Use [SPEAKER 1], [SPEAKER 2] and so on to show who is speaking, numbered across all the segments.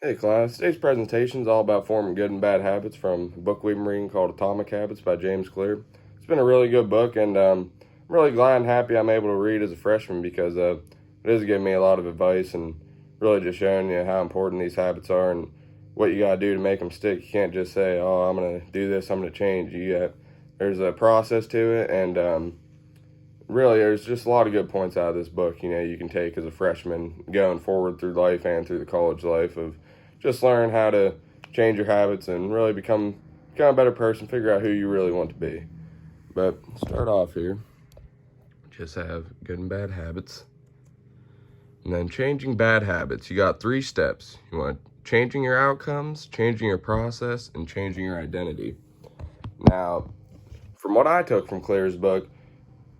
[SPEAKER 1] Hey class, today's presentation is all about forming good and bad habits from a book we've been reading called Atomic Habits by James Clear. It's been a really good book, and I'm really glad and happy I'm able to read as a freshman because it is giving me a lot of advice and really just showing you how important these habits are and what you gotta do to make them stick. You can't just say, "Oh, I'm gonna do this, I'm gonna change." There's a process to it, and really, there's just a lot of good points out of this book, you can take as a freshman going forward through life and through the college life of just learn how to change your habits and really become a better person, figure out who you really want to be. But start off here, just have good and bad habits. And then changing bad habits, you got 3 steps. You want changing your outcomes, changing your process, and changing your identity. Now, from what I took from Clear's book,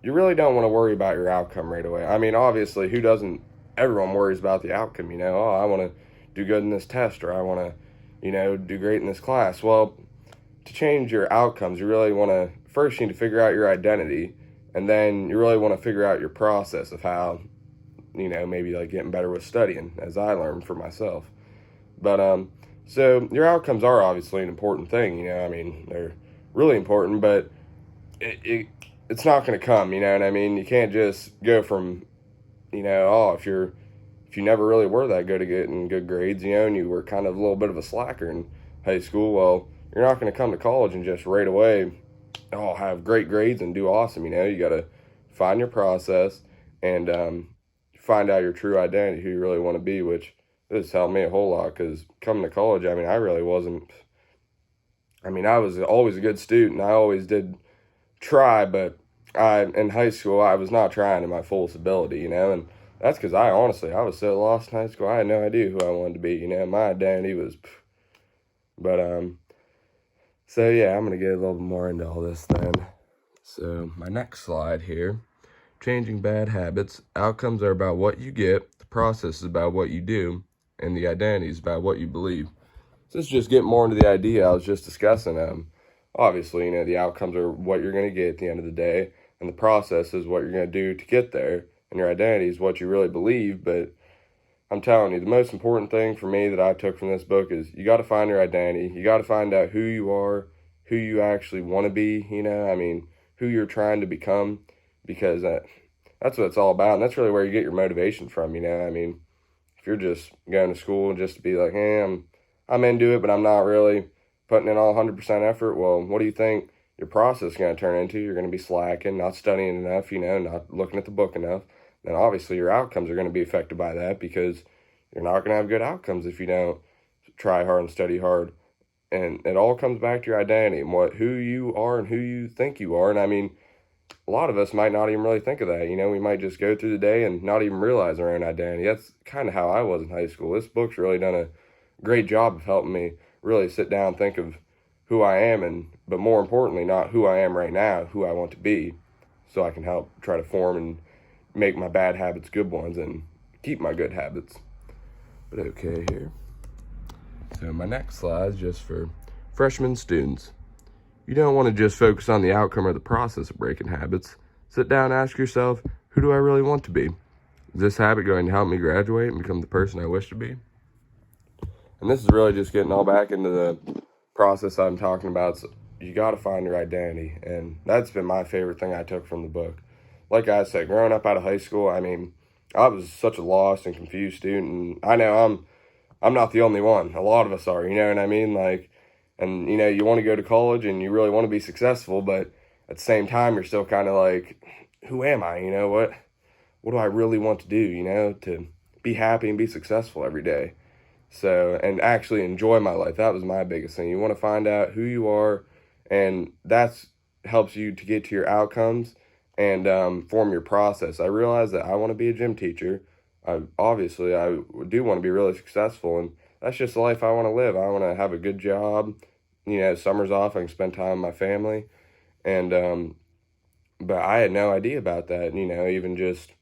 [SPEAKER 1] you really don't want to worry about your outcome right away. I mean, obviously, who doesn't? Everyone worries about the outcome, Oh, I want to do good in this test, or I want to, do great in this class. Well, to change your outcomes, you really want to first you need to figure out your identity, and then you really want to figure out your process of how, maybe like getting better with studying, as I learned for myself. But so your outcomes are obviously an important thing. I mean, they're really important, but it, it it's not going to come. You know what I mean? You can't just go from, oh, if you never really were that good at getting good grades, and you were kind of a little bit of a slacker in high school, well, you're not going to come to college and just right away, oh, have great grades and do awesome. You got to find your process and find out your true identity, who you really want to be, which this helped me a whole lot because coming to college, I mean, I really wasn't. I mean, I was always a good student. I always did try, but in high school I was not trying to my fullest ability, and that's because I was so lost in high school. I had no idea who I wanted to be. My identity was, but so yeah, I'm gonna get a little bit more into all this then. So my next slide here, changing bad habits. Outcomes are about what you get. The process is about what you do, and the identity is about what you believe. So this is just getting more into the idea I was just discussing. Obviously, the outcomes are what you're going to get at the end of the day, and the process is what you're going to do to get there, and your identity is what you really believe. But I'm telling you, the most important thing for me that I took from this book is you got to find your identity. You got to find out who you are, who you actually want to be, I mean, who you're trying to become, because that's what it's all about, and that's really where you get your motivation from, I mean, if you're just going to school just to be like, hey, I'm into it, but I'm not really putting in all 100% effort, well, what do you think your process is going to turn into? You're going to be slacking, not studying enough, not looking at the book enough. Then obviously your outcomes are going to be affected by that because you're not going to have good outcomes if you don't try hard and study hard. And it all comes back to your identity and who you are and who you think you are. And I mean, a lot of us might not even really think of that. We might just go through the day and not even realize our own identity. That's kind of how I was in high school. This book's really done a great job of helping me really sit down and think of who I am, but more importantly, not who I am right now, who I want to be, so I can help try to form and make my bad habits good ones and keep my good habits. But okay here. So my next slide is just for freshman students. You don't want to just focus on the outcome or the process of breaking habits. Sit down and ask yourself, who do I really want to be? Is this habit going to help me graduate and become the person I wish to be? And this is really just getting all back into the process I'm talking about. So you got to find your identity. And that's been my favorite thing I took from the book. Like I said, growing up out of high school, I mean, I was such a lost and confused student. And I know I'm not the only one. A lot of us are, you know what I mean? Like, and, you want to go to college and you really want to be successful, but at the same time, you're still kind of like, who am I? What do I really want to do, to be happy and be successful every day? So, and actually enjoy my life. That was my biggest thing. You want to find out who you are, and that's helps you to get to your outcomes and form your process. I realized that I want to be a gym teacher. I do want to be really successful, and that's just the life I want to live. I want to have a good job. Summers off, I can spend time with my family, and but I had no idea about that. Even just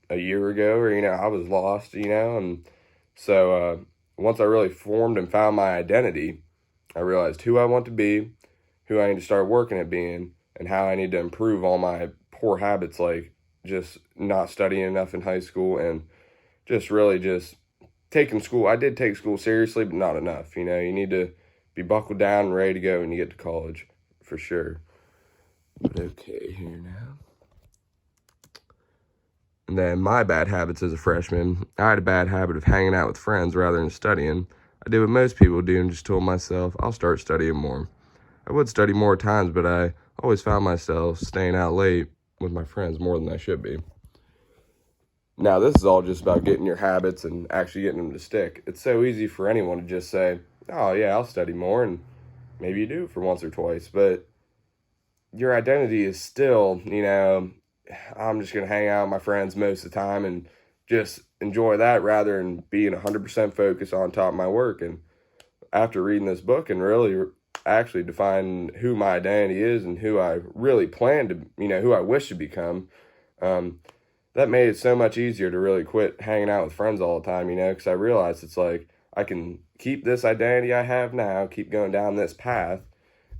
[SPEAKER 1] a year ago, or I was lost. And so once I really formed and found my identity, I realized who I want to be, who I need to start working at being, and how I need to improve all my poor habits, like just not studying enough in high school and just really just taking school, I did take school seriously, but not enough. You know, you need to be buckled down and ready to go when you get to college, for sure. But okay, here now. And then my bad habits as a freshman, I had a bad habit of hanging out with friends rather than studying. I did what most people do and just told myself I'll start studying more. I would study more times, but I always found myself staying out late with my friends more than I should be. Now, this is all just about getting your habits and actually getting them to stick. It's so easy for anyone to just say, oh, yeah, I'll study more, and maybe you do for once or twice, but your identity is still, you know, I'm just going to hang out with my friends most of the time and just enjoy that rather than being 100% focused on top of my work. And after reading this book and really actually define who my identity is and who I really plan to, you know, who I wish to become, that made it so much easier to really quit hanging out with friends all the time, you know, because I realized it's like I can keep this identity I have now, keep going down this path,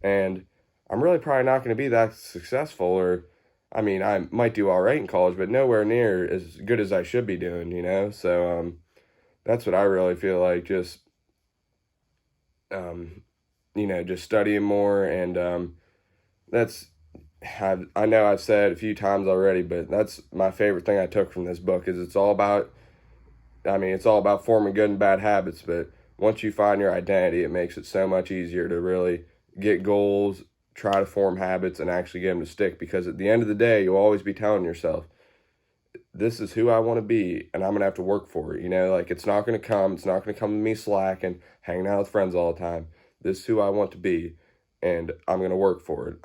[SPEAKER 1] and I'm really probably not going to be that successful, or I mean, I might do all right in college, but nowhere near as good as I should be doing, you know? So that's what I really feel like, just, you know, just studying more, and that's, I know I've said a few times already, but that's my favorite thing I took from this book is it's all about, I mean, it's all about forming good and bad habits, but once you find your identity, it makes it so much easier to really get goals, try to form habits, and actually get them to stick, because at the end of the day, you'll always be telling yourself, this is who I want to be, and I'm going to have to work for it, you know, like it's not going to come to me slacking, hanging out with friends all the time. This is who I want to be, and I'm going to work for it.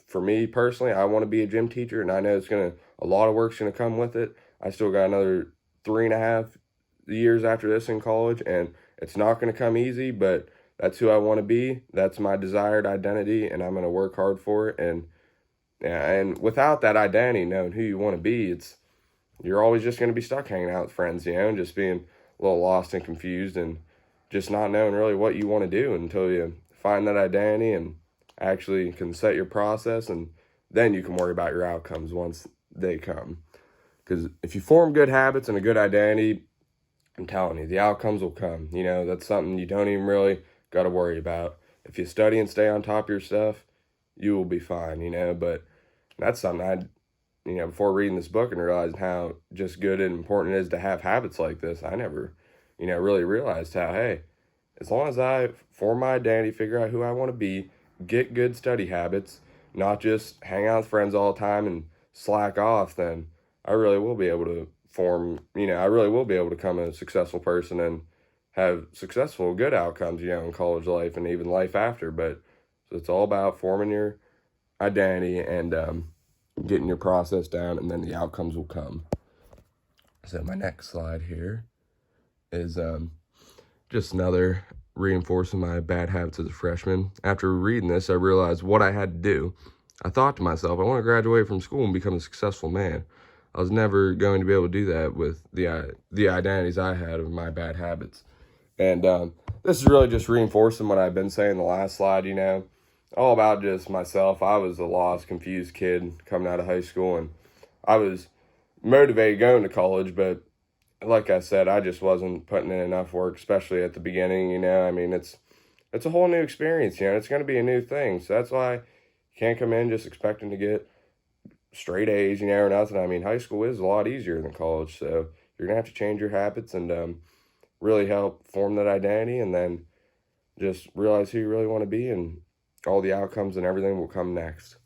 [SPEAKER 1] For me personally, I want to be a gym teacher, and I know a lot of work's going to come with it. I still got another 3.5 years after this in college, and it's not going to come easy, but that's who I want to be. That's my desired identity, and I'm going to work hard for it. And yeah, and without that identity, knowing who you want to be, you're always just going to be stuck hanging out with friends, you know, and just being a little lost and confused and just not knowing really what you want to do until you find that identity and actually can set your process, and then you can worry about your outcomes once they come. Because if you form good habits and a good identity, I'm telling you, the outcomes will come. You know, that's something you don't even really got to worry about. If you study and stay on top of your stuff, you will be fine, you know, but that's something you know, before reading this book and realizing how just good and important it is to have habits like this, I never, you know, really realized how, hey, as long as I form my identity, figure out who I want to be, get good study habits, not just hang out with friends all the time and slack off, then I really will be able to I really will be able to become a successful person and have successful, good outcomes, you know, in college life and even life after. But so it's all about forming your identity and getting your process down, and then the outcomes will come. So my next slide here is just another reinforcing my bad habits as a freshman. After reading this, I realized what I had to do. I thought to myself, I want to graduate from school and become a successful man. I was never going to be able to do that with the identities I had of my bad habits. And this is really just reinforcing what I've been saying in the last slide, you know, all about just myself. I was a lost, confused kid coming out of high school, and I was motivated going to college, but like I said, I just wasn't putting in enough work, especially at the beginning, you know. I mean, it's a whole new experience, you know. It's going to be a new thing. So that's why you can't come in just expecting to get straight A's, you know, or nothing. I mean, high school is a lot easier than college, so you're going to have to change your habits and really help form that identity, and then just realize who you really want to be, and all the outcomes and everything will come next.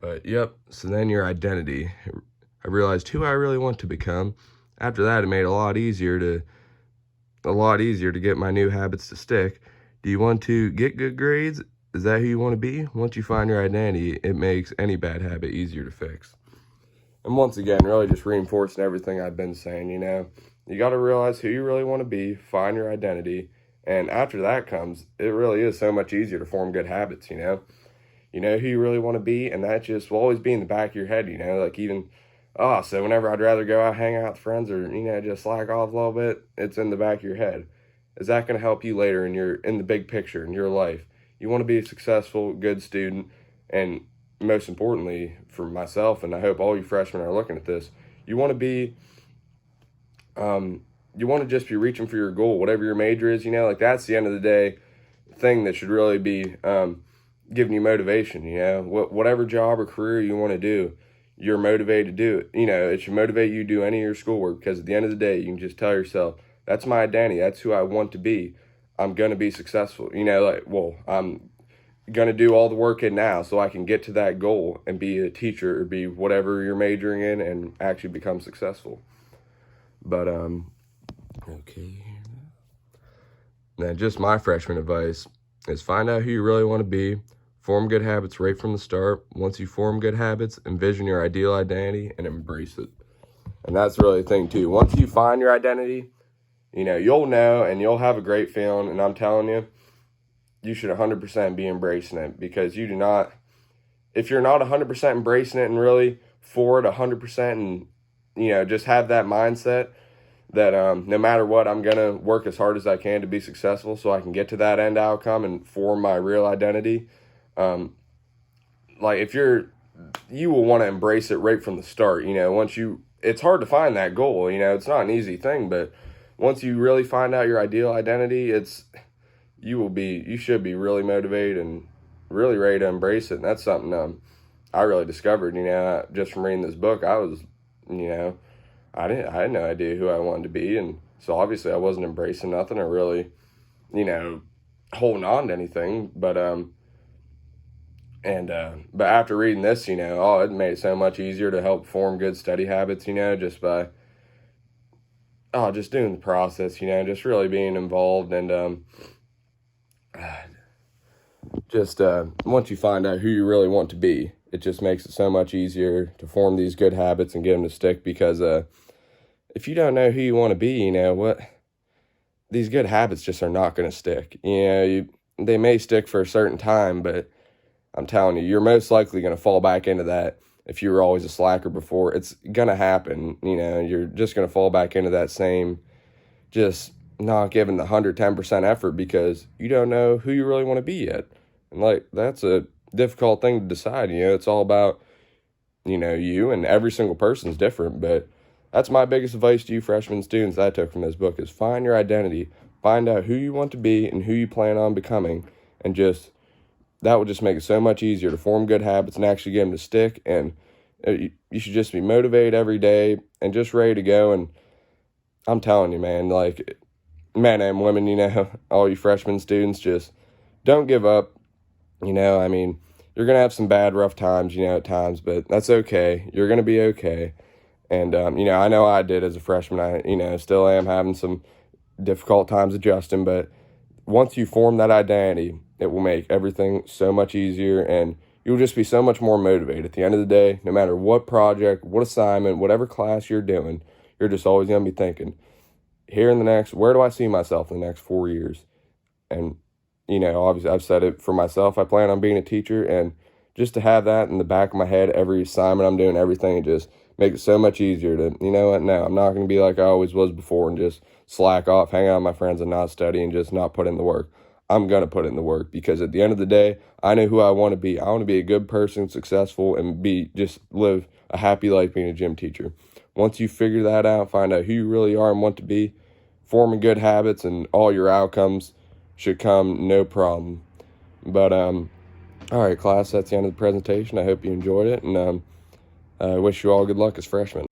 [SPEAKER 1] But yep, so then your identity. I realized who I really want to become. After that, it made it a lot easier to get my new habits to stick. Do you want to get good grades? Is that who you want to be? Once you find your identity, it makes any bad habit easier to fix. And once again, really just reinforcing everything I've been saying, you know. You got to realize who you really want to be, find your identity, and after that comes, it really is so much easier to form good habits, you know. You know who you really want to be, and that just will always be in the back of your head, you know, like even, so whenever I'd rather go out, hang out with friends, or, you know, just slack off a little bit, it's in the back of your head. Is that going to help you later in the big picture, in your life? You want to be a successful, good student, and most importantly, for myself, and I hope all you freshmen are looking at this, you want to be you want to just be reaching for your goal, whatever your major is, like that's the end of the day thing that should really be giving you motivation, whatever job or career you want to do, you're motivated to do it. It should motivate you to do any of your schoolwork, because at the end of the day, you can just tell yourself, that's my identity. That's who I want to be. I'm going to be successful. I'm going to do all the work in now so I can get to that goal and be a teacher or be whatever you're majoring in and actually become successful. But, okay. Now, just my freshman advice is find out who you really want to be, form good habits right from the start. Once you form good habits, envision your ideal identity and embrace it. And that's really the thing too. Once you find your identity, you'll know and you'll have a great feeling. And I'm telling you, you should 100% be embracing it, because you do not, if you're not 100% embracing it and really for it 100% and, just have that mindset that no matter what, I'm going to work as hard as I can to be successful so I can get to that end outcome and form my real identity. If you will want to embrace it right from the start. It's hard to find that goal, it's not an easy thing, but once you really find out your ideal identity, you should be really motivated and really ready to embrace it. And that's something I really discovered, just from reading this book. I was, I had no idea who I wanted to be, and so obviously I wasn't embracing nothing or really, holding on to anything. But but after reading this, it made it so much easier to help form good study habits, just by just doing the process, just really being involved. And once you find out who you really want to be, it just makes it so much easier to form these good habits and get them to stick, because if you don't know who you want to be, these good habits just are not going to stick. They may stick for a certain time, but I'm telling you, you're most likely going to fall back into that. If you were always a slacker before, it's going to happen. You're just going to fall back into that same, just not giving the 110% effort, because you don't know who you really want to be yet. And that's a difficult thing to decide. It's all about, you, and every single person's different. But that's my biggest advice to you freshman students that I took from this book, is find your identity, find out who you want to be and who you plan on becoming, and that will just make it so much easier to form good habits and actually get them to stick. And you should just be motivated every day and just ready to go. And I'm telling you, man, men and women, all you freshman students, just don't give up. You're going to have some bad, rough times, at times, but that's okay. You're going to be okay. And, I know I did as a freshman. I, still am having some difficult times adjusting, but once you form that identity, it will make everything so much easier, and you'll just be so much more motivated. At the end of the day, no matter what project, what assignment, whatever class you're doing, you're just always going to be thinking, where do I see myself in the next 4 years? And, obviously I've said it for myself. I plan on being a teacher, and just to have that in the back of my head, every assignment I'm doing, everything, it just makes it so much easier to, no, I'm not going to be like I always was before and just slack off, hang out with my friends and not study and just not put in the work. I'm going to put in the work, because at the end of the day, I know who I want to be. I want to be a good person, successful, and just live a happy life being a gym teacher. Once you figure that out, find out who you really are and want to be, forming good habits, and all your outcomes should come no problem. But, all right, class, that's the end of the presentation. I hope you enjoyed it, and I wish you all good luck as freshmen.